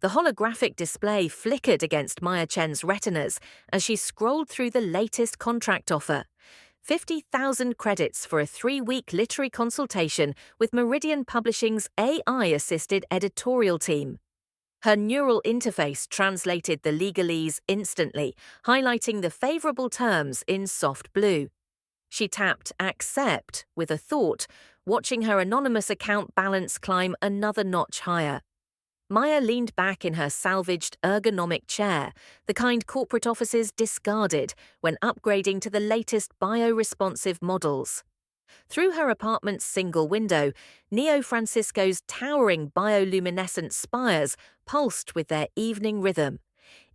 The holographic display flickered against Maya Chen's retinas as she scrolled through the latest contract offer. 50,000 credits for a 3-week literary consultation with Meridian Publishing's AI-assisted editorial team. Her neural interface translated the legalese instantly, highlighting the favorable terms in soft blue. She tapped Accept with a thought, watching her anonymous account balance climb another notch higher. Maya leaned back in her salvaged ergonomic chair, the kind corporate offices discarded when upgrading to the latest bio-responsive models. Through her apartment's single window, Neo Francisco's towering bioluminescent spires pulsed with their evening rhythm,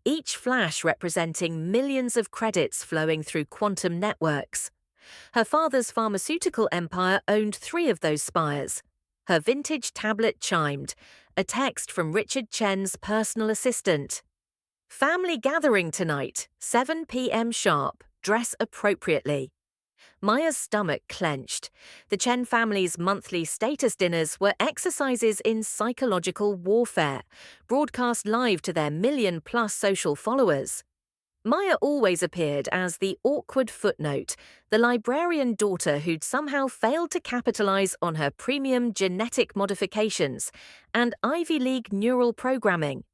each flash representing millions of credits flowing through quantum networks. Her father's pharmaceutical empire owned 3 of those spires. Her vintage tablet chimed, a text from Richard Chen's personal assistant. "Family gathering tonight, 7 p.m. sharp, dress appropriately." Maya's stomach clenched. The Chen family's monthly status dinners were exercises in psychological warfare, broadcast live to their million-plus social followers. Maya always appeared as the awkward footnote, the librarian daughter who'd somehow failed to capitalize on her premium genetic modifications and Ivy League neural programming.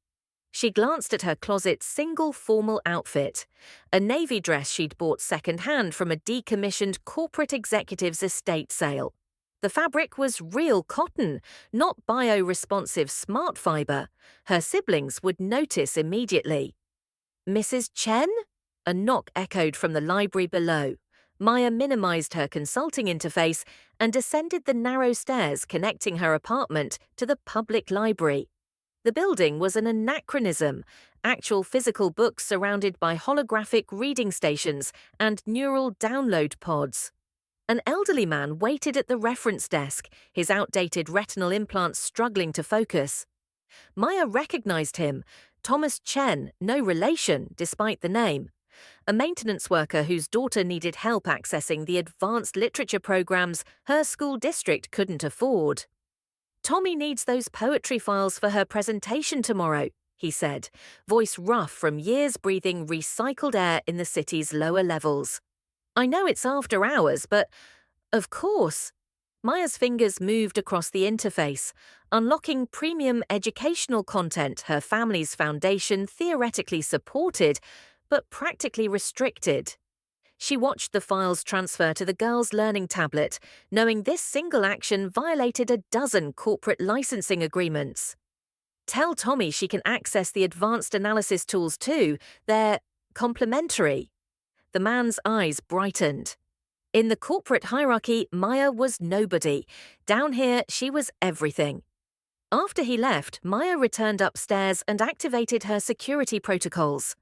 She glanced at her closet's single formal outfit, a navy dress she'd bought secondhand from a decommissioned corporate executive's estate sale. The fabric was real cotton, not bio-responsive smart fiber. Her siblings would notice immediately. "Mrs. Chen?" A knock echoed from the library below. Maya minimized her consulting interface and descended the narrow stairs connecting her apartment to the public library. The building was an anachronism, actual physical books surrounded by holographic reading stations and neural download pods. An elderly man waited at the reference desk, his outdated retinal implants struggling to focus. Maya recognized him, Thomas Chen, no relation despite the name, a maintenance worker whose daughter needed help accessing the advanced literature programs her school district couldn't afford. "Tommy needs those poetry files for her presentation tomorrow," he said, voice rough from years breathing recycled air in the city's lower levels. "I know it's after hours, but of course." Maya's fingers moved across the interface, unlocking premium educational content her family's foundation theoretically supported, but practically restricted. She watched the files transfer to the girl's learning tablet, knowing this single action violated a dozen corporate licensing agreements. "Tell Tommy she can access the advanced analysis tools too. They're complimentary." The man's eyes brightened. In the corporate hierarchy, Maya was nobody. Down here, she was everything. After he left, Maya returned upstairs and activated her security protocols.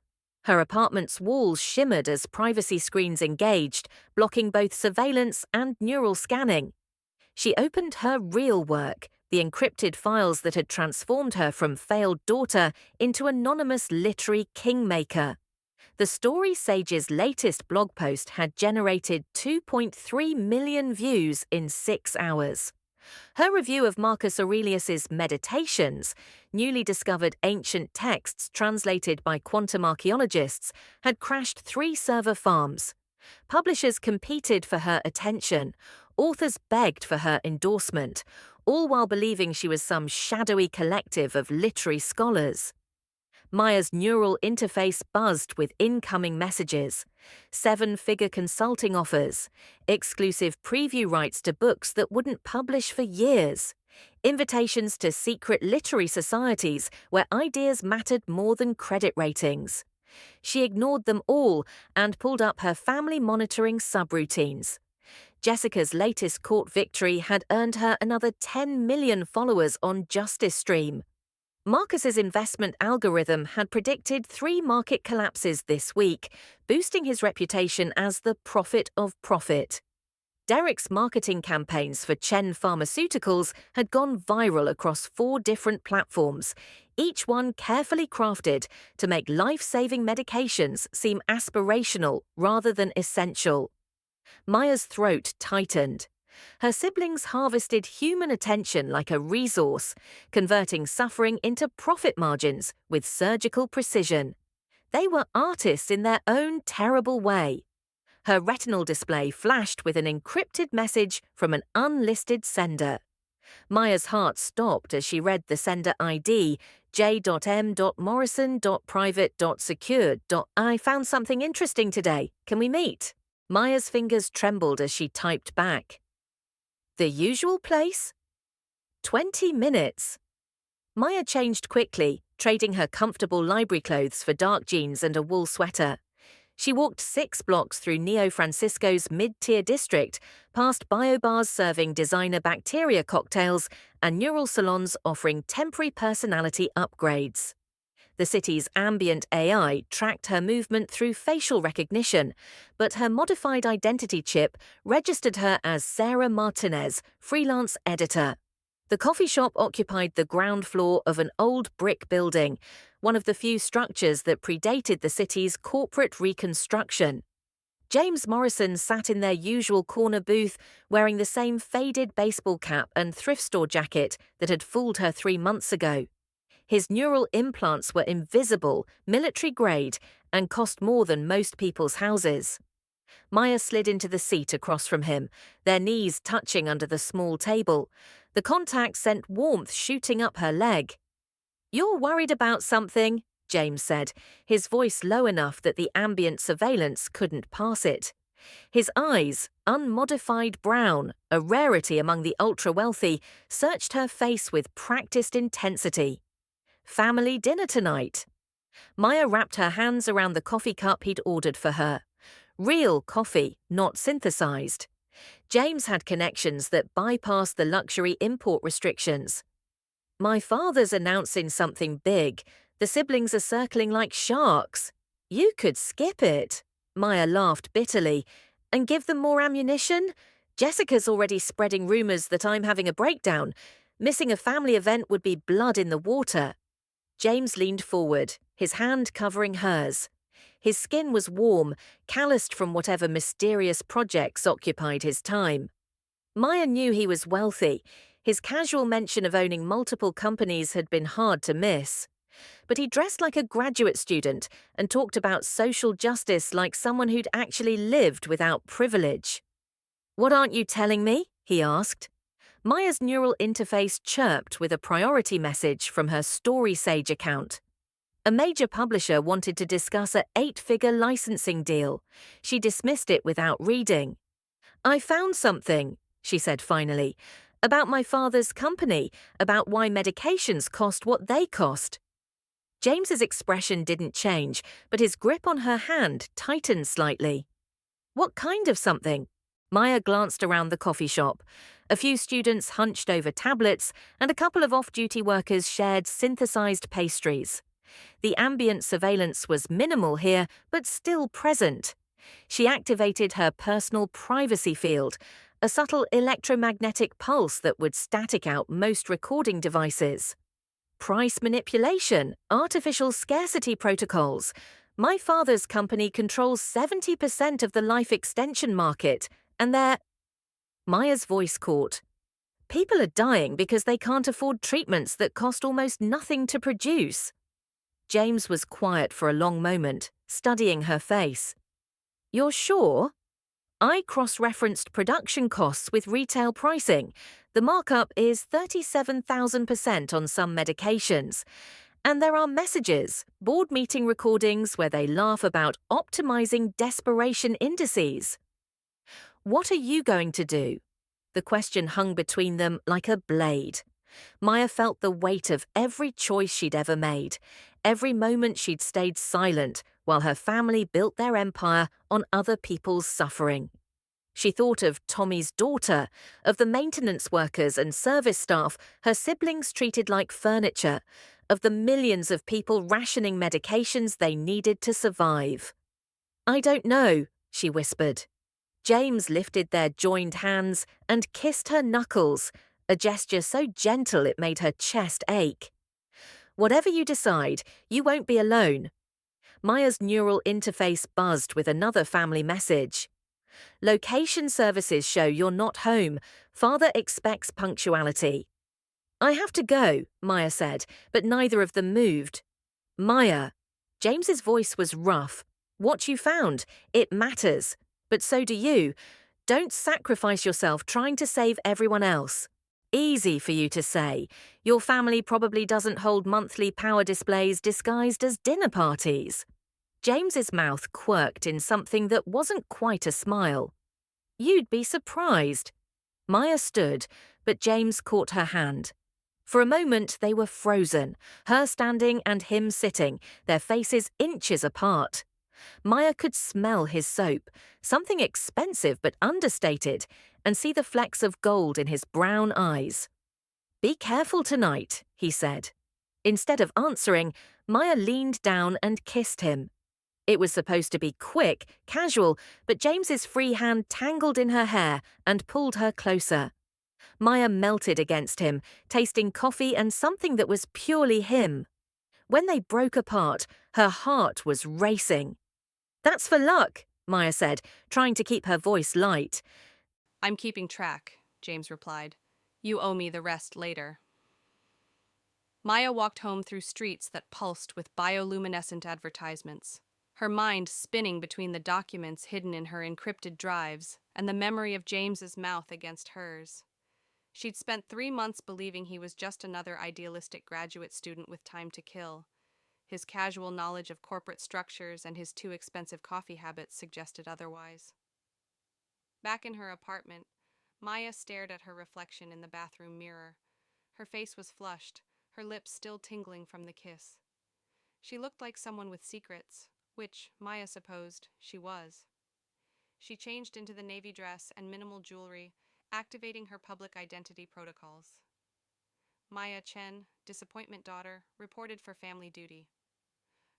Her apartment's walls shimmered as privacy screens engaged, blocking both surveillance and neural scanning. She opened her real work, the encrypted files that had transformed her from failed daughter into anonymous literary kingmaker. The Story Sage's latest blog post had generated 2.3 million views in 6 hours. Her review of Marcus Aurelius's Meditations, newly discovered ancient texts translated by quantum archaeologists, had crashed 3 server farms. Publishers competed for her attention. Authors begged for her endorsement, all while believing she was some shadowy collective of literary scholars. Maya's neural interface buzzed with incoming messages, 7-figure consulting offers, exclusive preview rights to books that wouldn't publish for years, invitations to secret literary societies where ideas mattered more than credit ratings. She ignored them all and pulled up her family monitoring subroutines. Jessica's latest court victory had earned her another 10 million followers on Justice Stream. Marcus's investment algorithm had predicted 3 market collapses this week, boosting his reputation as the prophet of profit. Derek's marketing campaigns for Chen Pharmaceuticals had gone viral across 4 different platforms, each one carefully crafted to make life-saving medications seem aspirational rather than essential. Maya's throat tightened. Her siblings harvested human attention like a resource, converting suffering into profit margins with surgical precision. They were artists in their own terrible way. Her retinal display flashed with an encrypted message from an unlisted sender. Maya's heart stopped as she read the sender ID, j.m.morrison.private.secured. I found something interesting today. Can we meet? Maya's fingers trembled as she typed back. The usual place? 20 minutes. Maya changed quickly, trading her comfortable library clothes for dark jeans and a wool sweater. She walked 6 blocks through Neo Francisco's mid-tier district, past biobars serving designer bacteria cocktails and neural salons offering temporary personality upgrades. The city's ambient AI tracked her movement through facial recognition, but her modified identity chip registered her as Sarah Martinez, freelance editor. The coffee shop occupied the ground floor of an old brick building, one of the few structures that predated the city's corporate reconstruction. James Morrison sat in their usual corner booth, wearing the same faded baseball cap and thrift store jacket that had fooled her 3 months ago. His neural implants were invisible, military-grade, and cost more than most people's houses. Maya slid into the seat across from him, their knees touching under the small table. The contact sent warmth shooting up her leg. "You're worried about something," James said, his voice low enough that the ambient surveillance couldn't pass it. His eyes, unmodified brown, a rarity among the ultra-wealthy, searched her face with practiced intensity. "Family dinner tonight." Maya wrapped her hands around the coffee cup he'd ordered for her. Real coffee, not synthesized. James had connections that bypassed the luxury import restrictions. "My father's announcing something big. The siblings are circling like sharks. You could skip it." Maya laughed bitterly. "And give them more ammunition? Jessica's already spreading rumors that I'm having a breakdown. Missing a family event would be blood in the water." James leaned forward, his hand covering hers. His skin was warm, calloused from whatever mysterious projects occupied his time. Maya knew he was wealthy. His casual mention of owning multiple companies had been hard to miss. But he dressed like a graduate student and talked about social justice like someone who'd actually lived without privilege. "What aren't you telling me?" he asked. Maya's neural interface chirped with a priority message from her StorySage account. A major publisher wanted to discuss a 8-figure licensing deal. She dismissed it without reading. "I found something," she said finally, "about my father's company, about why medications cost what they cost." James's expression didn't change, but his grip on her hand tightened slightly. "What kind of something?" Maya glanced around the coffee shop. A few students hunched over tablets, and a couple of off-duty workers shared synthesized pastries. The ambient surveillance was minimal here, but still present. She activated her personal privacy field, a subtle electromagnetic pulse that would static out most recording devices. Price manipulation, artificial scarcity protocols. My father's company controls 70% of the life extension market, and they're... Maya's voice caught. "People are dying because they can't afford treatments that cost almost nothing to produce." James was quiet for a long moment, studying her face. "You're sure?" "I cross-referenced production costs with retail pricing. The markup is 37,000% on some medications. And there are messages, board meeting recordings where they laugh about optimizing desperation indices." "What are you going to do?" The question hung between them like a blade. Maya felt the weight of every choice she'd ever made, every moment she'd stayed silent while her family built their empire on other people's suffering. She thought of Tommy's daughter, of the maintenance workers and service staff her siblings treated like furniture, of the millions of people rationing medications they needed to survive. "I don't know," she whispered. James lifted their joined hands and kissed her knuckles, a gesture so gentle it made her chest ache. "Whatever you decide, you won't be alone." Maya's neural interface buzzed with another family message. Location services show you're not home. Father expects punctuality. I have to go, Maya said, but neither of them moved. Maya. James's voice was rough. What you found, it matters. But so do you. Don't sacrifice yourself trying to save everyone else. Easy for you to say. Your family probably doesn't hold monthly power displays disguised as dinner parties. James's mouth quirked in something that wasn't quite a smile. You'd be surprised. Maya stood, but James caught her hand. For a moment they were frozen, her standing and him sitting, their faces inches apart. Maya could smell his soap, something expensive but understated, and see the flecks of gold in his brown eyes. Be careful tonight, he said. Instead of answering, Maya leaned down and kissed him. It was supposed to be quick, casual, but James's free hand tangled in her hair and pulled her closer. Maya melted against him, tasting coffee and something that was purely him. When they broke apart, her heart was racing. That's for luck, Maya said, trying to keep her voice light. I'm keeping track, James replied. You owe me the rest later. Maya walked home through streets that pulsed with bioluminescent advertisements, her mind spinning between the documents hidden in her encrypted drives and the memory of James's mouth against hers. She'd spent 3 months believing he was just another idealistic graduate student with time to kill. His casual knowledge of corporate structures and his too expensive coffee habits suggested otherwise. Back in her apartment, Maya stared at her reflection in the bathroom mirror. Her face was flushed, her lips still tingling from the kiss. She looked like someone with secrets, which, Maya supposed, she was. She changed into the navy dress and minimal jewelry, activating her public identity protocols. Maya Chen, disappointment daughter, reported for family duty.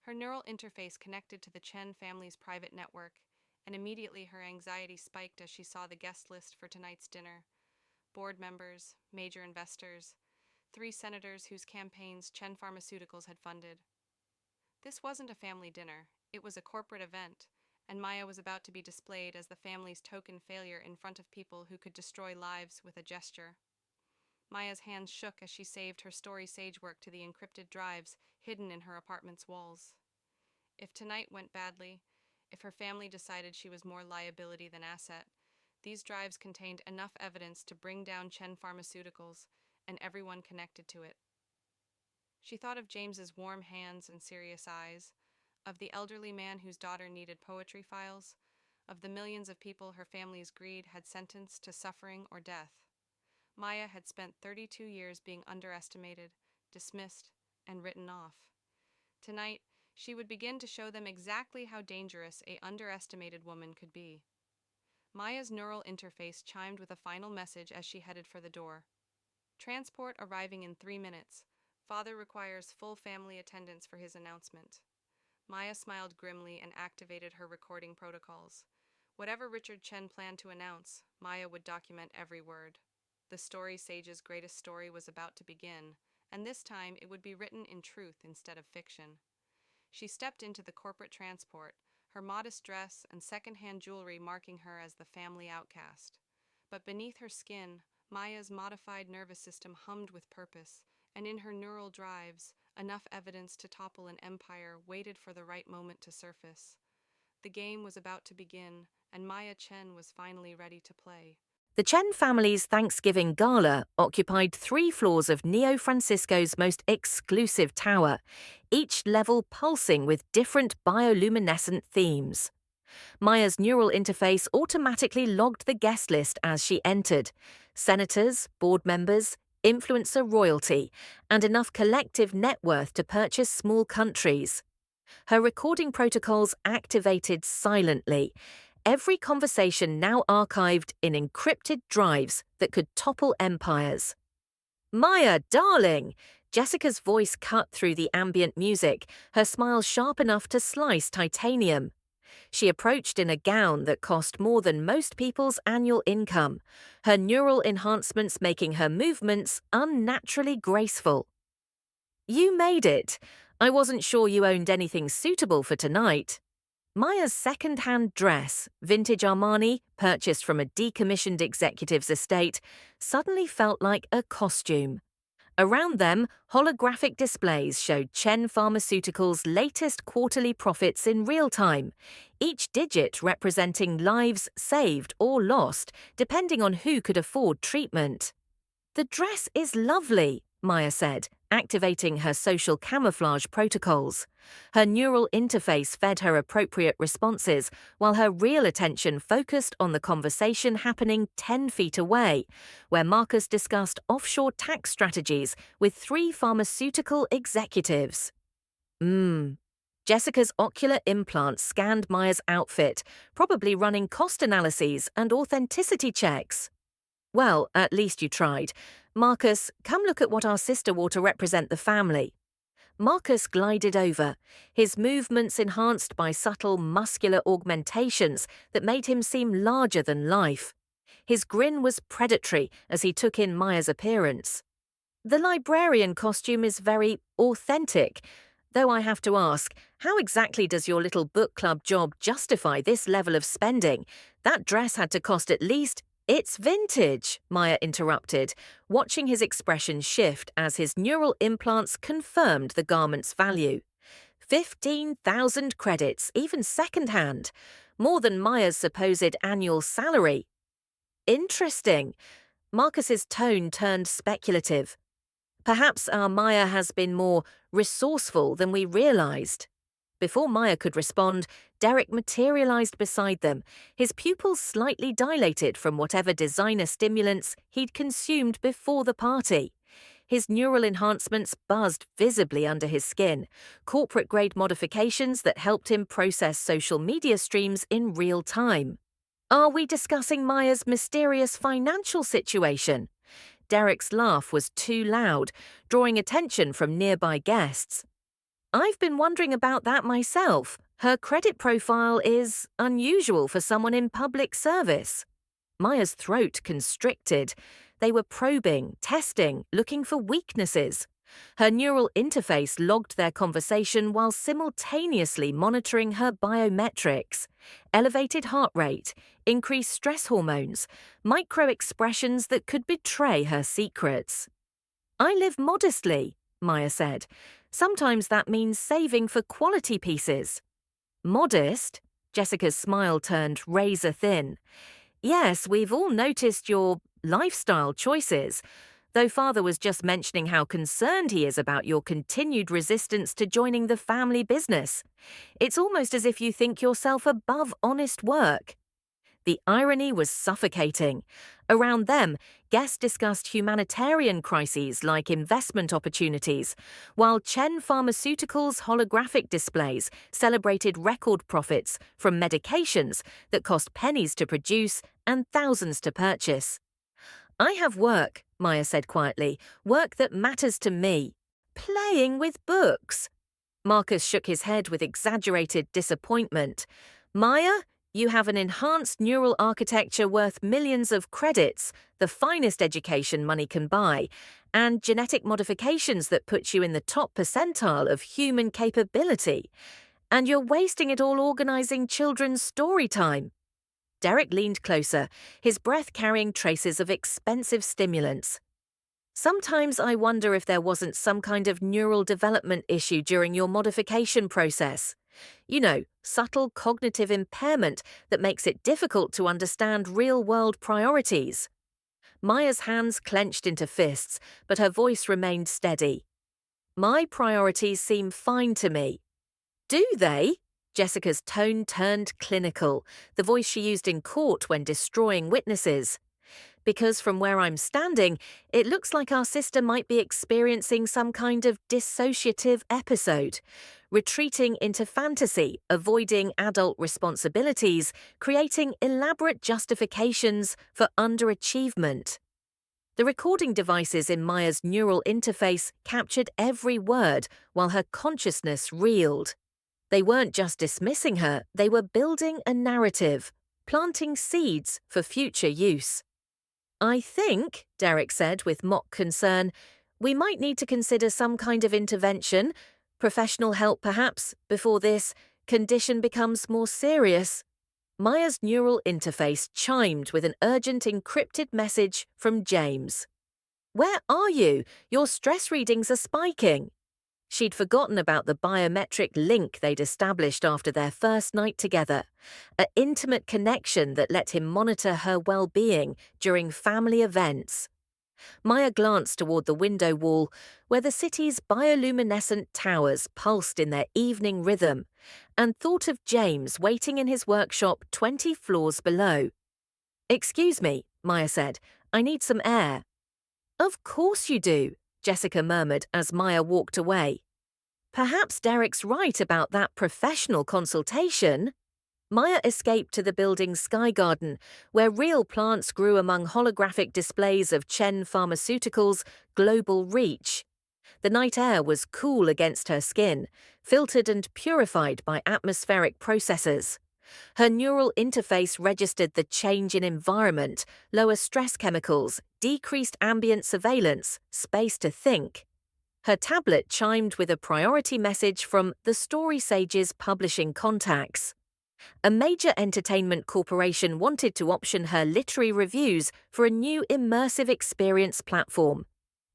Her neural interface connected to the Chen family's private network, and immediately her anxiety spiked as she saw the guest list for tonight's dinner. Board members, major investors, 3 senators whose campaigns Chen Pharmaceuticals had funded. This wasn't a family dinner, it was a corporate event, and Maya was about to be displayed as the family's token failure in front of people who could destroy lives with a gesture. Maya's hands shook as she saved her story sage work to the encrypted drives hidden in her apartment's walls. If tonight went badly, if her family decided she was more liability than asset, these drives contained enough evidence to bring down Chen Pharmaceuticals and everyone connected to it. She thought of James's warm hands and serious eyes, of the elderly man whose daughter needed poetry files, of the millions of people her family's greed had sentenced to suffering or death. Maya had spent 32 years being underestimated, dismissed, and written off. Tonight, she would begin to show them exactly how dangerous an underestimated woman could be. Maya's neural interface chimed with a final message as she headed for the door. Transport arriving in 3 minutes. Father requires full family attendance for his announcement. Maya smiled grimly and activated her recording protocols. Whatever Richard Chen planned to announce, Maya would document every word. The story sage's greatest story was about to begin, and this time it would be written in truth instead of fiction. She stepped into the corporate transport, her modest dress and second-hand jewelry marking her as the family outcast. But beneath her skin, Maya's modified nervous system hummed with purpose, and in her neural drives, enough evidence to topple an empire waited for the right moment to surface. The game was about to begin, and Maya Chen was finally ready to play. The Chen family's Thanksgiving gala occupied 3 floors of Neo Francisco's most exclusive tower, each level pulsing with different bioluminescent themes. Maya's neural interface automatically logged the guest list as she entered: senators, board members, influencer royalty, and enough collective net worth to purchase small countries. Her recording protocols activated silently, every conversation now archived in encrypted drives that could topple empires. Maya, darling! Jessica's voice cut through the ambient music, her smile sharp enough to slice titanium. She approached in a gown that cost more than most people's annual income, her neural enhancements making her movements unnaturally graceful. You made it. I wasn't sure you owned anything suitable for tonight. Maya's second-hand dress, vintage Armani, purchased from a decommissioned executive's estate, suddenly felt like a costume. Around them, holographic displays showed Chen Pharmaceuticals' latest quarterly profits in real time, each digit representing lives saved or lost, depending on who could afford treatment. "The dress is lovely," Maya said, activating her social camouflage protocols. Her neural interface fed her appropriate responses, while her real attention focused on the conversation happening 10 feet away, where Marcus discussed offshore tax strategies with 3 pharmaceutical executives. Jessica's ocular implant scanned Maya's outfit, probably running cost analyses and authenticity checks. "Well, at least you tried. Marcus, come look at what our sister wore to represent the family." Marcus glided over, his movements enhanced by subtle muscular augmentations that made him seem larger than life. His grin was predatory as he took in Maya's appearance. "The librarian costume is very authentic, though I have to ask, how exactly does your little book club job justify this level of spending? That dress had to cost at least—" "It's vintage," Maya interrupted, watching his expression shift as his neural implants confirmed the garment's value. 15,000 credits, even second-hand. More than Maya's supposed annual salary. "Interesting." Marcus's tone turned speculative. "Perhaps our Maya has been more resourceful than we realized." Before Maya could respond, Derek materialized beside them, his pupils slightly dilated from whatever designer stimulants he'd consumed before the party. His neural enhancements buzzed visibly under his skin, corporate-grade modifications that helped him process social media streams in real time. "Are we discussing Maya's mysterious financial situation?" Derek's laugh was too loud, drawing attention from nearby guests. "I've been wondering about that myself. Her credit profile is unusual for someone in public service." Maya's throat constricted. They were probing, testing, looking for weaknesses. Her neural interface logged their conversation while simultaneously monitoring her biometrics. Elevated heart rate, increased stress hormones, micro-expressions that could betray her secrets. "I live modestly," Maya said. "Sometimes that means saving for quality pieces." "Modest?" Jessica's smile turned razor thin. "Yes, we've all noticed your lifestyle choices, though Father was just mentioning how concerned he is about your continued resistance to joining the family business. It's almost as if you think yourself above honest work." The irony was suffocating. Around them, guests discussed humanitarian crises like investment opportunities, while Chen Pharmaceuticals' holographic displays celebrated record profits from medications that cost pennies to produce and thousands to purchase. "I have work," Maya said quietly, "work that matters to me." "Playing with books." Marcus shook his head with exaggerated disappointment. "Maya, you have an enhanced neural architecture worth millions of credits, the finest education money can buy, and genetic modifications that put you in the top percentile of human capability. And you're wasting it all organizing children's story time." Derek leaned closer, his breath carrying traces of expensive stimulants. "Sometimes I wonder if there wasn't some kind of neural development issue during your modification process. You know, subtle cognitive impairment that makes it difficult to understand real-world priorities." Maya's hands clenched into fists, but her voice remained steady. "My priorities seem fine to me." "Do they?" Jessica's tone turned clinical, the voice she used in court when destroying witnesses. "Because from where I'm standing, it looks like our sister might be experiencing some kind of dissociative episode, retreating into fantasy, avoiding adult responsibilities, creating elaborate justifications for underachievement." The recording devices in Maya's neural interface captured every word while her consciousness reeled. They weren't just dismissing her, they were building a narrative, planting seeds for future use. "I think," Derek said with mock concern, "we might need to consider some kind of intervention, professional help perhaps, before this condition becomes more serious. Maya's neural interface chimed with an urgent encrypted message from James. Where are you? Your stress readings are spiking. She'd forgotten about the biometric link they'd established after their first night together, an intimate connection that let him monitor her well-being during family events. Maya glanced toward the window wall, where the city's bioluminescent towers pulsed in their evening rhythm, and thought of James waiting in his workshop 20 floors below. "Excuse me," Maya said, "I need some air." "Of course you do," Jessica murmured as Maya walked away. "Perhaps Derek's right about that professional consultation." Maya escaped to the building's sky garden, where real plants grew among holographic displays of Chen Pharmaceuticals' global reach. The night air was cool against her skin, filtered and purified by atmospheric processors. Her neural interface registered the change in environment, lower stress chemicals, decreased ambient surveillance, space to think. Her tablet chimed with a priority message from the Story Sage's publishing contacts. A major entertainment corporation wanted to option her literary reviews for a new immersive experience platform.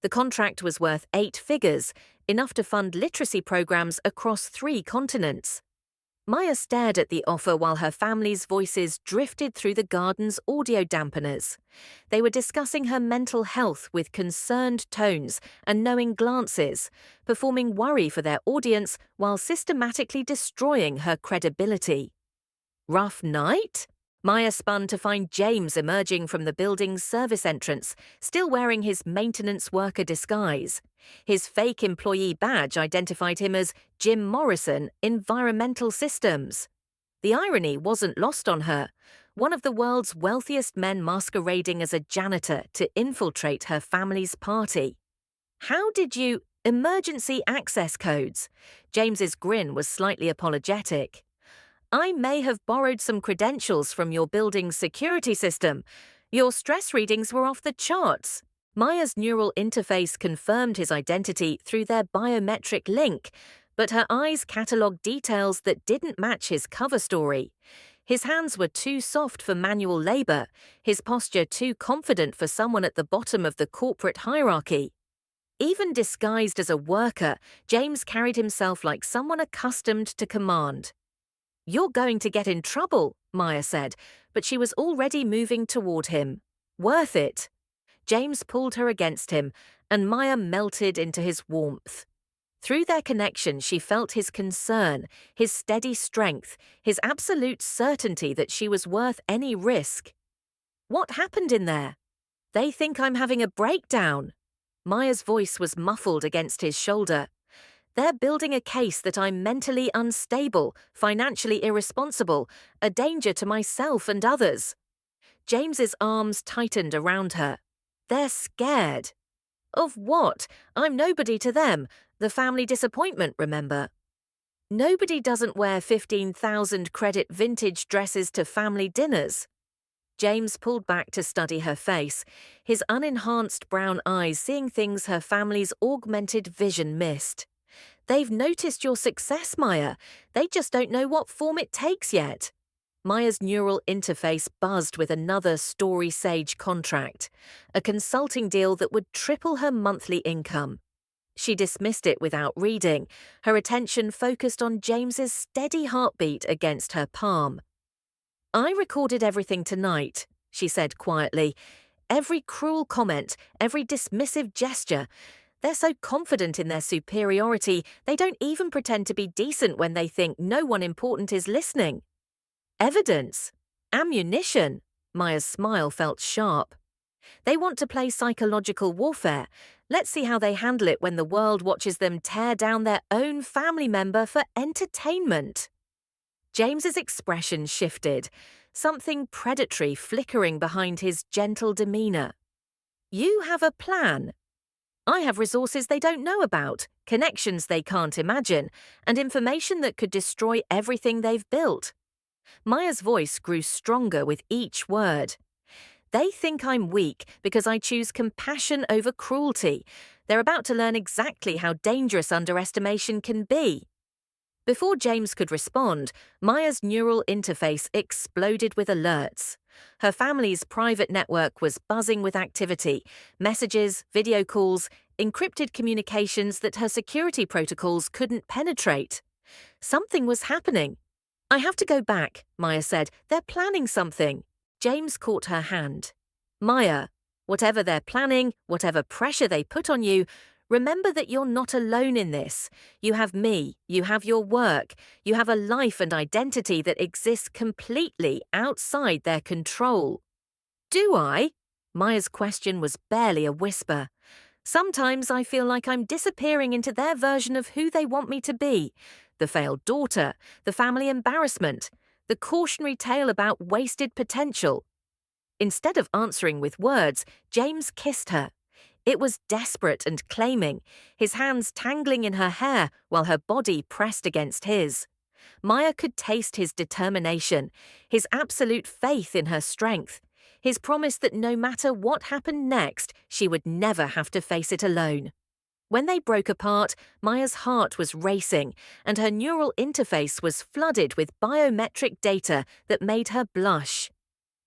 The contract was worth 8 figures, enough to fund literacy programs across 3 continents. Maya stared at the offer while her family's voices drifted through the garden's audio dampeners. They were discussing her mental health with concerned tones and knowing glances, performing worry for their audience while systematically destroying her credibility. Rough night? Maya spun to find James emerging from the building's service entrance, still wearing his maintenance worker disguise. His fake employee badge identified him as Jim Morrison, Environmental Systems. The irony wasn't lost on her. One of the world's wealthiest men masquerading as a janitor to infiltrate her family's party. "How did you— emergency access codes?" James's grin was slightly apologetic. "I may have borrowed some credentials from your building's security system. Your stress readings were off the charts." Maya's neural interface confirmed his identity through their biometric link, but her eyes catalogued details that didn't match his cover story. His hands were too soft for manual labor, his posture too confident for someone at the bottom of the corporate hierarchy. Even disguised as a worker, James carried himself like someone accustomed to command. "You're going to get in trouble," Maya said, but she was already moving toward him. "Worth it." James pulled her against him, and Maya melted into his warmth. Through their connection, she felt his concern, his steady strength, his absolute certainty that she was worth any risk. "What happened in there?" "They think I'm having a breakdown." Maya's voice was muffled against his shoulder. "They're building a case that I'm mentally unstable, financially irresponsible, a danger to myself and others." James's arms tightened around her. "They're scared." "Of what? I'm nobody to them. The family disappointment, remember?" "Nobody doesn't wear 15,000 credit vintage dresses to family dinners." James pulled back to study her face, his unenhanced brown eyes seeing things her family's augmented vision missed. "They've noticed your success, Maya. They just don't know what form it takes yet." Maya's neural interface buzzed with another Story Sage contract, a consulting deal that would triple her monthly income. She dismissed it without reading, her attention focused on James's steady heartbeat against her palm. "I recorded everything tonight," she said quietly. "Every cruel comment, every dismissive gesture. They're so confident in their superiority, they don't even pretend to be decent when they think no one important is listening." "Evidence? Ammunition?" Maya's smile felt sharp. "They want to play psychological warfare. Let's see how they handle it when the world watches them tear down their own family member for entertainment." James's expression shifted, something predatory flickering behind his gentle demeanor. "You have a plan?" "I have resources they don't know about, connections they can't imagine, and information that could destroy everything they've built." Maya's voice grew stronger with each word. "They think I'm weak because I choose compassion over cruelty. They're about to learn exactly how dangerous underestimation can be." Before James could respond, Maya's neural interface exploded with alerts. Her family's private network was buzzing with activity, messages, video calls, encrypted communications that her security protocols couldn't penetrate. Something was happening. "I have to go back," Maya said. "They're planning something." James caught her hand. "Maya, whatever they're planning, whatever pressure they put on you, remember that you're not alone in this. You have me, you have your work, you have a life and identity that exists completely outside their control." "Do I?" Maya's question was barely a whisper. "Sometimes I feel like I'm disappearing into their version of who they want me to be. The failed daughter, the family embarrassment, the cautionary tale about wasted potential." Instead of answering with words, James kissed her. It was desperate and claiming, his hands tangling in her hair while her body pressed against his. Maya could taste his determination, his absolute faith in her strength, his promise that no matter what happened next, she would never have to face it alone. When they broke apart, Maya's heart was racing, and her neural interface was flooded with biometric data that made her blush.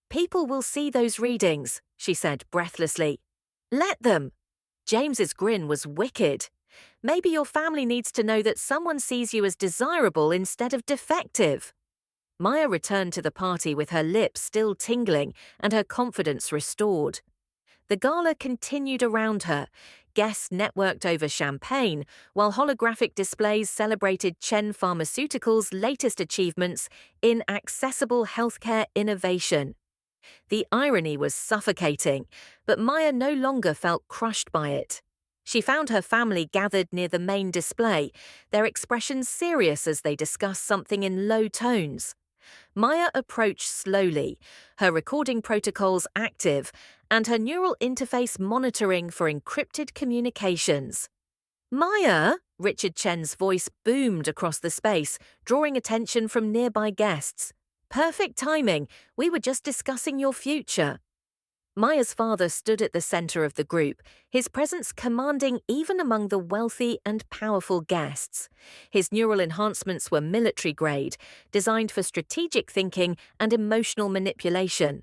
"People will see those readings," she said breathlessly. "Let them." James's grin was wicked. "Maybe your family needs to know that someone sees you as desirable instead of defective." Maya returned to the party with her lips still tingling and her confidence restored. The gala continued around her. Guests networked over champagne, while holographic displays celebrated Chen Pharmaceuticals' latest achievements in accessible healthcare innovation. The irony was suffocating, but Maya no longer felt crushed by it. She found her family gathered near the main display, their expressions serious as they discussed something in low tones. Maya approached slowly, her recording protocols active, and her neural interface monitoring for encrypted communications. "Maya!" Richard Chen's voice boomed across the space, drawing attention from nearby guests. "Perfect timing. We were just discussing your future." Maya's father stood at the center of the group, his presence commanding even among the wealthy and powerful guests. His neural enhancements were military grade, designed for strategic thinking and emotional manipulation.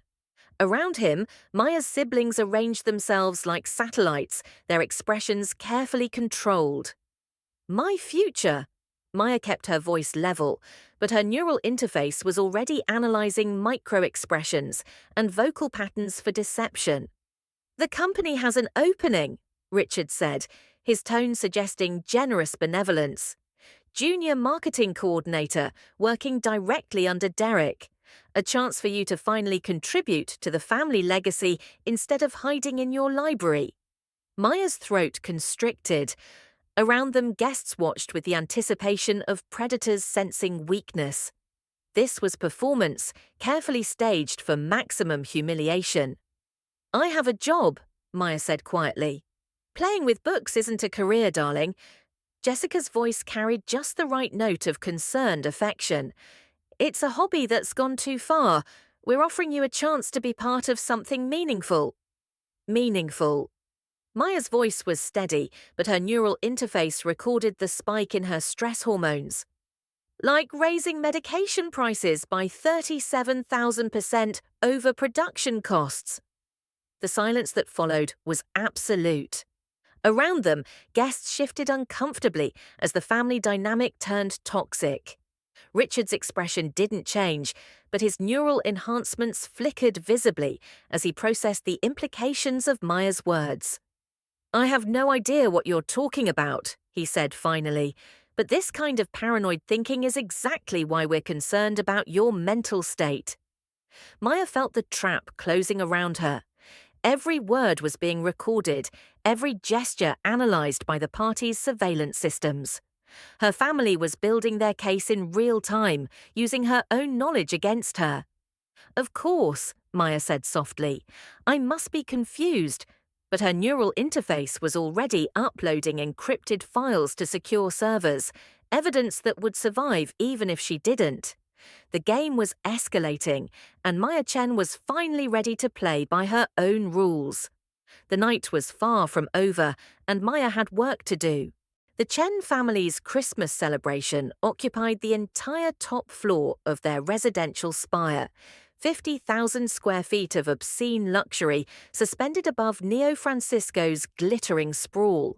Around him, Maya's siblings arranged themselves like satellites, their expressions carefully controlled. "My future?" Maya kept her voice level, but her neural interface was already analyzing micro-expressions and vocal patterns for deception. "The company has an opening," Richard said, his tone suggesting generous benevolence. "Junior marketing coordinator, working directly under Derek. A chance for you to finally contribute to the family legacy instead of hiding in your library." Maya's throat constricted. Around them, guests watched with the anticipation of predators sensing weakness. This was performance, carefully staged for maximum humiliation. "I have a job," Maya said quietly. "Playing with books isn't a career, darling." Jessica's voice carried just the right note of concerned affection. "It's a hobby that's gone too far. We're offering you a chance to be part of something meaningful." Meaningful. Maya's voice was steady, but her neural interface recorded the spike in her stress hormones. "Like raising medication prices by 37,000% over production costs." The silence that followed was absolute. Around them, guests shifted uncomfortably as the family dynamic turned toxic. Richard's expression didn't change, but his neural enhancements flickered visibly as he processed the implications of Maya's words. "I have no idea what you're talking about," he said finally, "but this kind of paranoid thinking is exactly why we're concerned about your mental state." Maya felt the trap closing around her. Every word was being recorded, every gesture analyzed by the party's surveillance systems. Her family was building their case in real time, using her own knowledge against her. "Of course," Maya said softly, "I must be confused." But her neural interface was already uploading encrypted files to secure servers, evidence that would survive even if she didn't. The game was escalating, and Maya Chen was finally ready to play by her own rules. The night was far from over, and Maya had work to do. The Chen family's Christmas celebration occupied the entire top floor of their residential spire, 50,000 square feet of obscene luxury suspended above Neo Francisco's glittering sprawl.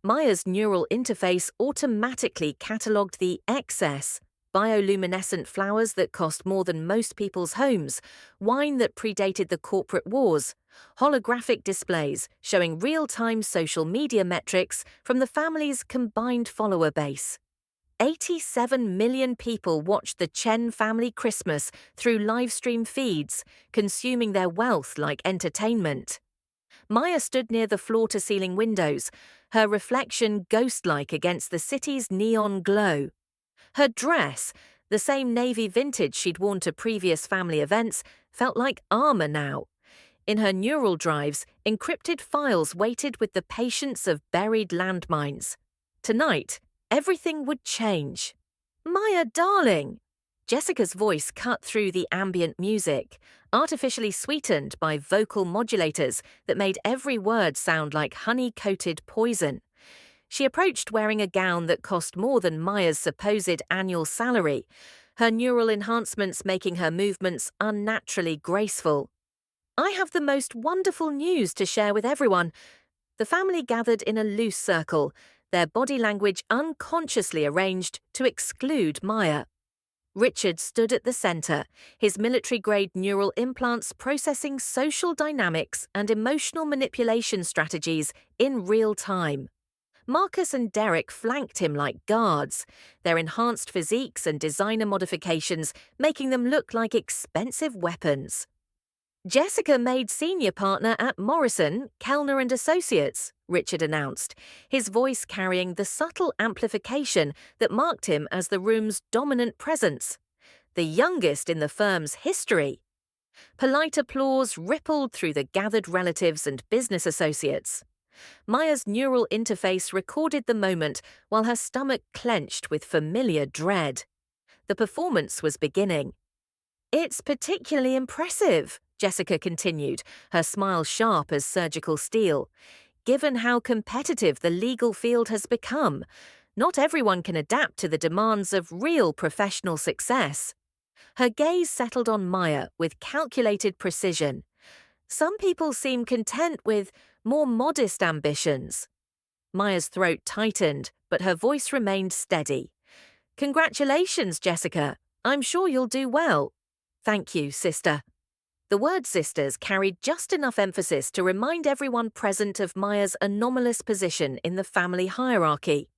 Maya's neural interface automatically catalogued the excess: bioluminescent flowers that cost more than most people's homes, wine that predated the corporate wars, holographic displays showing real-time social media metrics from the family's combined follower base. 87 million people watched the Chen family Christmas through livestream feeds, consuming their wealth like entertainment. Maya stood near the floor-to-ceiling windows, her reflection ghost-like against the city's neon glow. Her dress, the same navy vintage she'd worn to previous family events, felt like armor now. In her neural drives, encrypted files waited with the patience of buried landmines. Tonight, everything would change. "Maya, darling!" Jessica's voice cut through the ambient music, artificially sweetened by vocal modulators that made every word sound like honey-coated poison. She approached wearing a gown that cost more than Maya's supposed annual salary, her neural enhancements making her movements unnaturally graceful. "I have the most wonderful news to share with everyone." The family gathered in a loose circle, their body language unconsciously arranged to exclude Maya. Richard stood at the center, his military-grade neural implants processing social dynamics and emotional manipulation strategies in real time. Marcus and Derek flanked him like guards, their enhanced physiques and designer modifications making them look like expensive weapons. "Jessica made senior partner at Morrison, Kellner and Associates," Richard announced, his voice carrying the subtle amplification that marked him as the room's dominant presence. "The youngest in the firm's history." Polite applause rippled through the gathered relatives and business associates. Maya's neural interface recorded the moment while her stomach clenched with familiar dread. The performance was beginning. "It's particularly impressive," Jessica continued, her smile sharp as surgical steel. "Given how competitive the legal field has become, not everyone can adapt to the demands of real professional success." Her gaze settled on Maya with calculated precision. "Some people seem content with more modest ambitions." Maya's throat tightened, but her voice remained steady. "Congratulations, Jessica. I'm sure you'll do well." "Thank you, sister." The word sisters carried just enough emphasis to remind everyone present of Maya's anomalous position in the family hierarchy.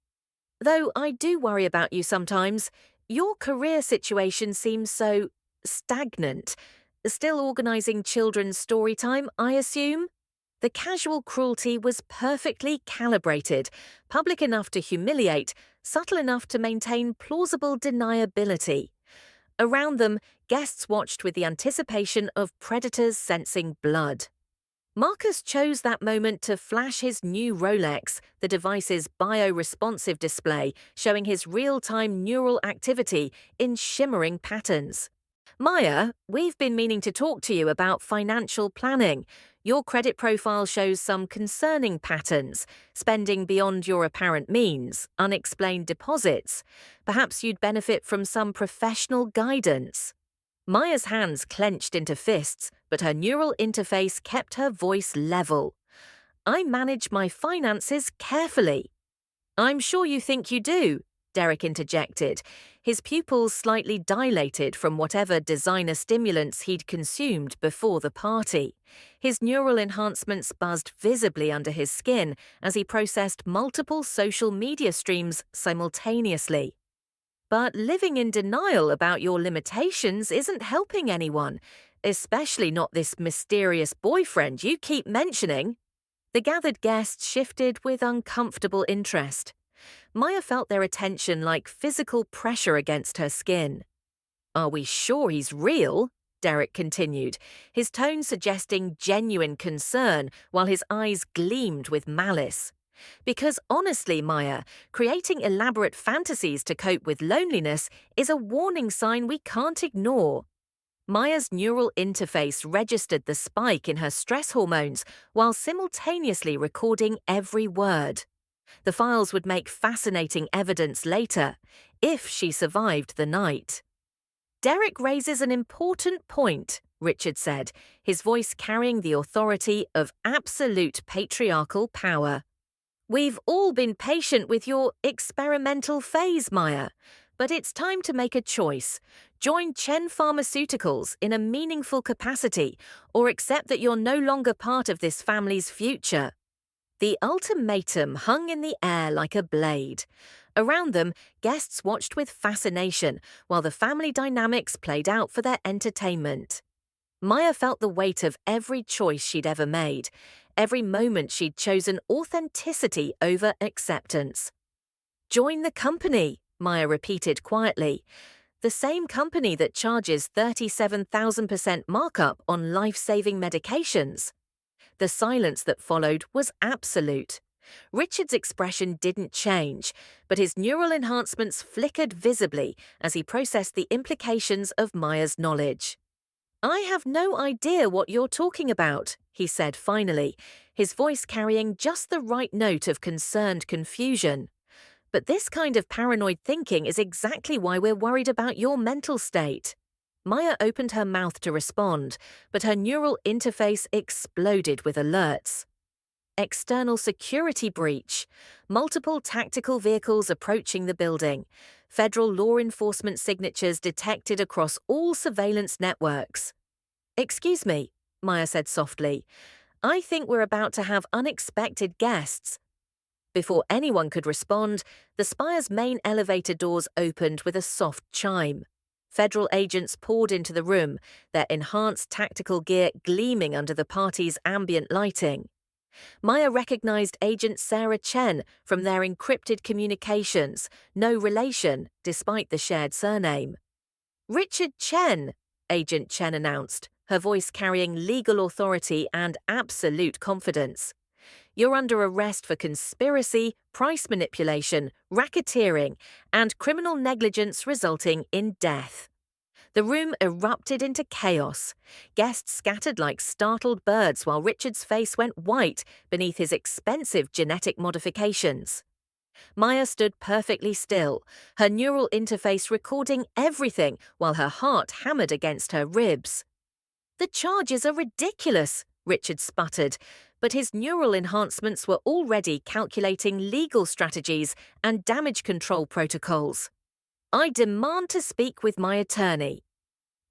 "Though I do worry about you sometimes. Your career situation seems so stagnant. Still organizing children's story time, I assume?" The casual cruelty was perfectly calibrated, public enough to humiliate, subtle enough to maintain plausible deniability. Around them, guests watched with the anticipation of predators sensing blood. Marcus chose that moment to flash his new Rolex, the device's bio-responsive display showing his real-time neural activity in shimmering patterns. "Maya, we've been meaning to talk to you about financial planning. Your credit profile shows some concerning patterns: spending beyond your apparent means, unexplained deposits. Perhaps you'd benefit from some professional guidance." Maya's hands clenched into fists, but her neural interface kept her voice level. "I manage my finances carefully." "I'm sure you think you do," Derek interjected, his pupils slightly dilated from whatever designer stimulants he'd consumed before the party. His neural enhancements buzzed visibly under his skin as he processed multiple social media streams simultaneously. "But living in denial about your limitations isn't helping anyone, especially not this mysterious boyfriend you keep mentioning." The gathered guests shifted with uncomfortable interest. Maya felt their attention like physical pressure against her skin. "Are we sure he's real?" Derek continued, his tone suggesting genuine concern while his eyes gleamed with malice. "Because honestly, Maya, creating elaborate fantasies to cope with loneliness is a warning sign we can't ignore." Maya's neural interface registered the spike in her stress hormones while simultaneously recording every word. The files would make fascinating evidence later, if she survived the night. Derek raises an important point, Richard said, his voice carrying the authority of absolute patriarchal power. We've all been patient with your experimental phase, Maya, but it's time to make a choice. Join Chen Pharmaceuticals in a meaningful capacity, or accept that you're no longer part of this family's future. The ultimatum hung in the air like a blade. Around them, guests watched with fascination while the family dynamics played out for their entertainment. Maya felt the weight of every choice she'd ever made, every moment she'd chosen authenticity over acceptance. Join the company, Maya repeated quietly. The same company that charges 37,000% markup on life-saving medications. The silence that followed was absolute. Richard's expression didn't change, but his neural enhancements flickered visibly as he processed the implications of Maya's knowledge. I have no idea what you're talking about, he said finally, his voice carrying just the right note of concerned confusion. But this kind of paranoid thinking is exactly why we're worried about your mental state. Maya opened her mouth to respond, but her neural interface exploded with alerts. External security breach, multiple tactical vehicles approaching the building, federal law enforcement signatures detected across all surveillance networks. Excuse me, Maya said softly. I think we're about to have unexpected guests. Before anyone could respond, the spire's main elevator doors opened with a soft chime. Federal agents poured into the room, their enhanced tactical gear gleaming under the party's ambient lighting. Maya recognized Agent Sarah Chen from their encrypted communications, no relation, despite the shared surname. Richard Chen, Agent Chen announced, her voice carrying legal authority and absolute confidence. You're under arrest for conspiracy, price manipulation, racketeering, and criminal negligence resulting in death. The room erupted into chaos. Guests scattered like startled birds while Richard's face went white beneath his expensive genetic modifications. Maya stood perfectly still, her neural interface recording everything while her heart hammered against her ribs. The charges are ridiculous, Richard sputtered, but his neural enhancements were already calculating legal strategies and damage control protocols. I demand to speak with my attorney.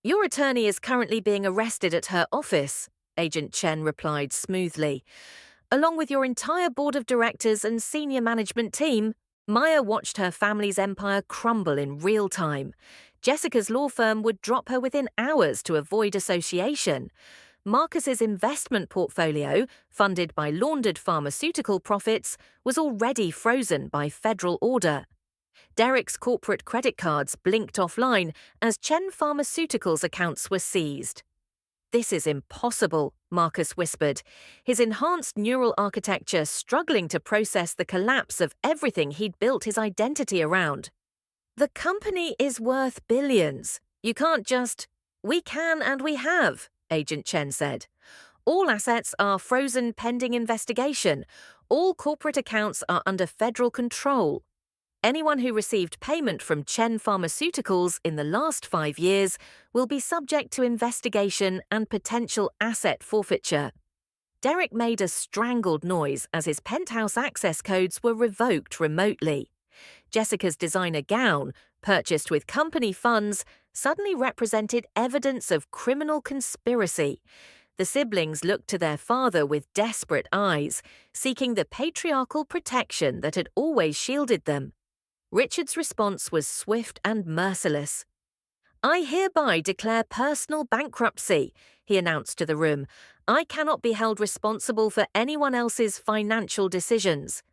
Your attorney is currently being arrested at her office, Agent Chen replied smoothly. Along with your entire board of directors and senior management team, Maya watched her family's empire crumble in real time. Jessica's law firm would drop her within hours to avoid association. Marcus's investment portfolio, funded by laundered pharmaceutical profits, was already frozen by federal order. Derek's corporate credit cards blinked offline as Chen Pharmaceuticals' accounts were seized. This is impossible, Marcus whispered, his enhanced neural architecture struggling to process the collapse of everything he'd built his identity around. The company is worth billions. You can't just... We can and we have, Agent Chen said. All assets are frozen pending investigation. All corporate accounts are under federal control. Anyone who received payment from Chen Pharmaceuticals in the last 5 years will be subject to investigation and potential asset forfeiture. Derek made a strangled noise as his penthouse access codes were revoked remotely. Jessica's designer gown, purchased with company funds, suddenly represented evidence of criminal conspiracy. The siblings looked to their father with desperate eyes, seeking the patriarchal protection that had always shielded them. Richard's response was swift and merciless. I hereby declare personal bankruptcy, he announced to the room. I cannot be held responsible for anyone else's financial decisions.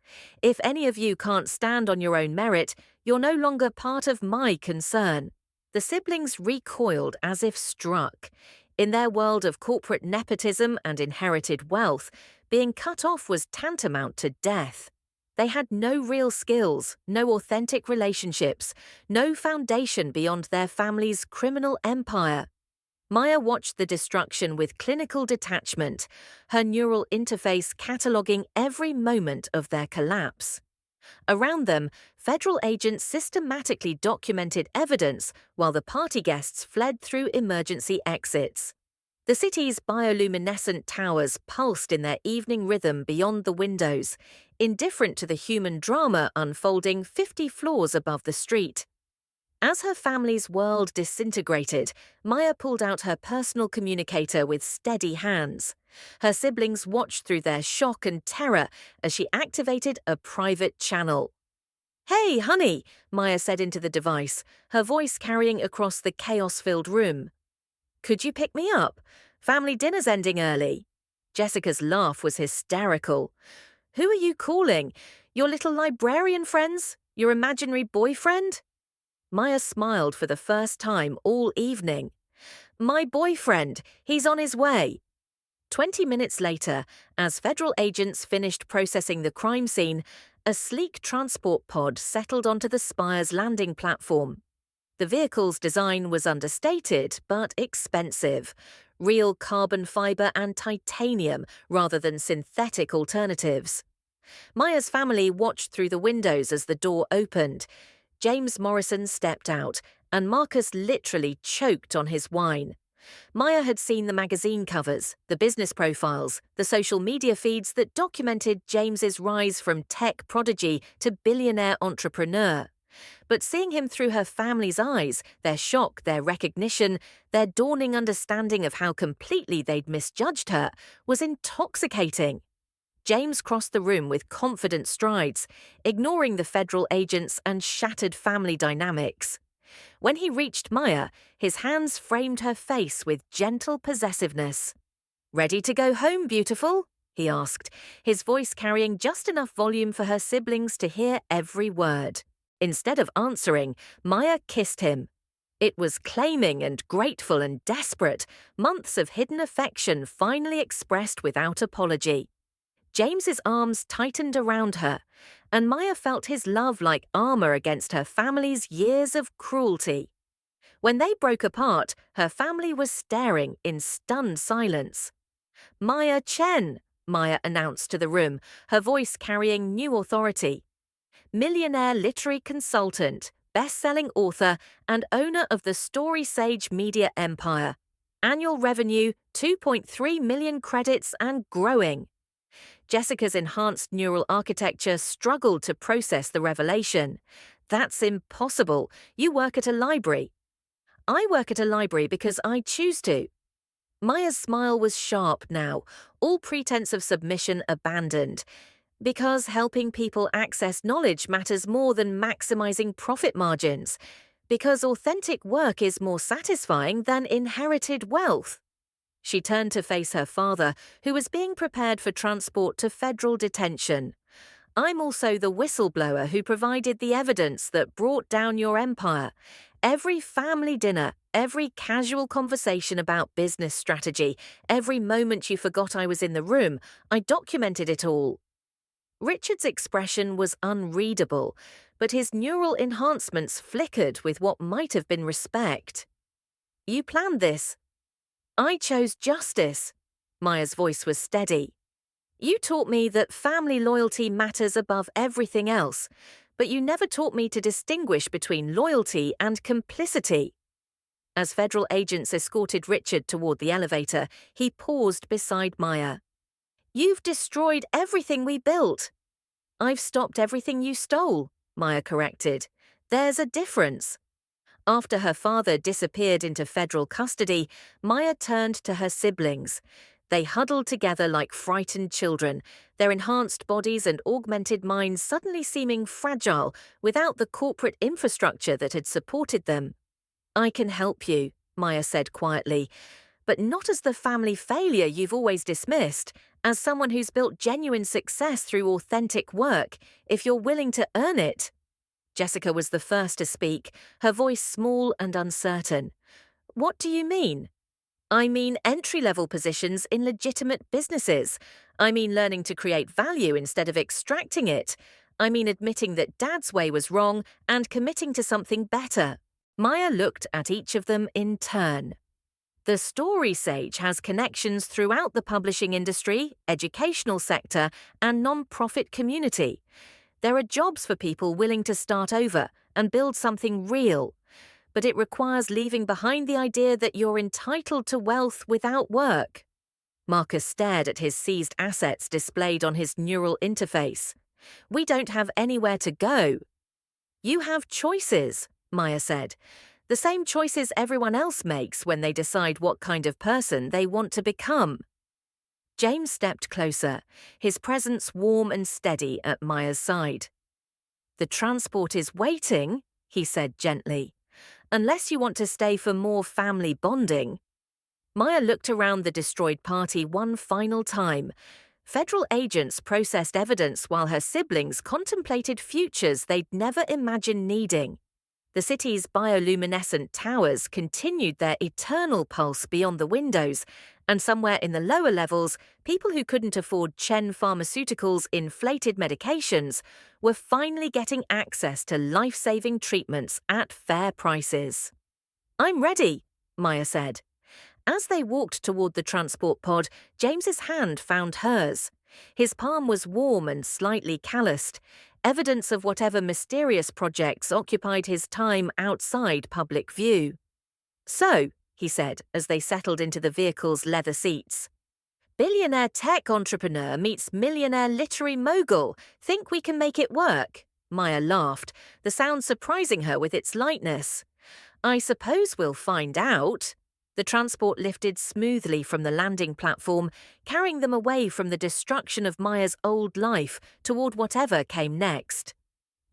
If any of you can't stand on your own merit, you're no longer part of my concern. The siblings recoiled as if struck. In their world of corporate nepotism and inherited wealth, being cut off was tantamount to death. They had no real skills, no authentic relationships, no foundation beyond their family's criminal empire. Maya watched the destruction with clinical detachment, her neural interface cataloguing every moment of their collapse. Around them, federal agents systematically documented evidence while the party guests fled through emergency exits. The city's bioluminescent towers pulsed in their evening rhythm beyond the windows, indifferent to the human drama unfolding 50 floors above the street. As her family's world disintegrated, Maya pulled out her personal communicator with steady hands. Her siblings watched through their shock and terror as she activated a private channel. "Hey, honey," Maya said into the device, her voice carrying across the chaos-filled room. "Could you pick me up? Family dinner's ending early." Jessica's laugh was hysterical. "Who are you calling? Your little librarian friends? Your imaginary boyfriend?" Maya smiled for the first time all evening. "My boyfriend. He's on his way." 20 minutes later, as federal agents finished processing the crime scene, a sleek transport pod settled onto the Spire's landing platform. The vehicle's design was understated but expensive. Real carbon fiber and titanium rather than synthetic alternatives. Maya's family watched through the windows as the door opened. James Morrison stepped out, and Marcus literally choked on his wine. Maya had seen the magazine covers, the business profiles, the social media feeds that documented James's rise from tech prodigy to billionaire entrepreneur. But seeing him through her family's eyes, their shock, their recognition, their dawning understanding of how completely they'd misjudged her, was intoxicating. James crossed the room with confident strides, ignoring the federal agents and shattered family dynamics. When he reached Maya, his hands framed her face with gentle possessiveness. "Ready to go home, beautiful?" he asked, his voice carrying just enough volume for her siblings to hear every word. Instead of answering, Maya kissed him. It was claiming and grateful and desperate, months of hidden affection finally expressed without apology. James's arms tightened around her, and Maya felt his love like armor against her family's years of cruelty. When they broke apart, her family was staring in stunned silence. "Maya Chen," Maya announced to the room, her voice carrying new authority. Millionaire literary consultant, best-selling author, and owner of the Story Sage media empire. Annual revenue 2.3 million credits and growing. Jessica's enhanced neural architecture struggled to process the revelation. "That's impossible. You work at a library." "I work at a library because I choose to." Maya's smile was sharp now, all pretense of submission abandoned. "Because helping people access knowledge matters more than maximizing profit margins. Because authentic work is more satisfying than inherited wealth." She turned to face her father, who was being prepared for transport to federal detention. "I'm also the whistleblower who provided the evidence that brought down your empire. Every family dinner, every casual conversation about business strategy, every moment you forgot I was in the room, I documented it all." Richard's expression was unreadable, but his neural enhancements flickered with what might have been respect. "You planned this." "I chose justice." Maya's voice was steady. "You taught me that family loyalty matters above everything else, but you never taught me to distinguish between loyalty and complicity." As federal agents escorted Richard toward the elevator, he paused beside Maya. "You've destroyed everything we built." "I've stopped everything you stole," Maya corrected. "There's a difference." After her father disappeared into federal custody, Maya turned to her siblings. They huddled together like frightened children, their enhanced bodies and augmented minds suddenly seeming fragile without the corporate infrastructure that had supported them. "I can help you," Maya said quietly, "but not as the family failure you've always dismissed, as someone who's built genuine success through authentic work, if you're willing to earn it." Jessica was the first to speak, her voice small and uncertain. "What do you mean?" "I mean entry-level positions in legitimate businesses. I mean learning to create value instead of extracting it. I mean admitting that Dad's way was wrong and committing to something better." Maya looked at each of them in turn. "The Story Sage has connections throughout the publishing industry, educational sector, and non-profit community. There are jobs for people willing to start over and build something real, but it requires leaving behind the idea that you're entitled to wealth without work. Marcus stared at his seized assets displayed on his neural interface. We don't have anywhere to go. You have choices, Maya said. The same choices everyone else makes when they decide what kind of person they want to become. James stepped closer, his presence warm and steady at Maya's side. The transport is waiting, he said gently, unless you want to stay for more family bonding. Maya looked around the destroyed party one final time. Federal agents processed evidence while her siblings contemplated futures they'd never imagined needing. The city's bioluminescent towers continued their eternal pulse beyond the windows, and somewhere in the lower levels, people who couldn't afford Chen Pharmaceuticals' inflated medications were finally getting access to life-saving treatments at fair prices. I'm ready, Maya said. As they walked toward the transport pod, James's hand found hers. His palm was warm and slightly calloused, evidence of whatever mysterious projects occupied his time outside public view. So, he said as they settled into the vehicle's leather seats, billionaire tech entrepreneur meets millionaire literary mogul. Think we can make it work? Maya laughed, the sound surprising her with its lightness. I suppose we'll find out. The transport lifted smoothly from the landing platform, carrying them away from the destruction of Maya's old life toward whatever came next.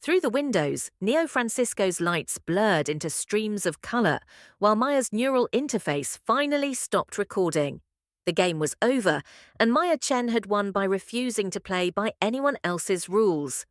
Through the windows, Neo Francisco's lights blurred into streams of color, while Maya's neural interface finally stopped recording. The game was over, and Maya Chen had won by refusing to play by anyone else's rules.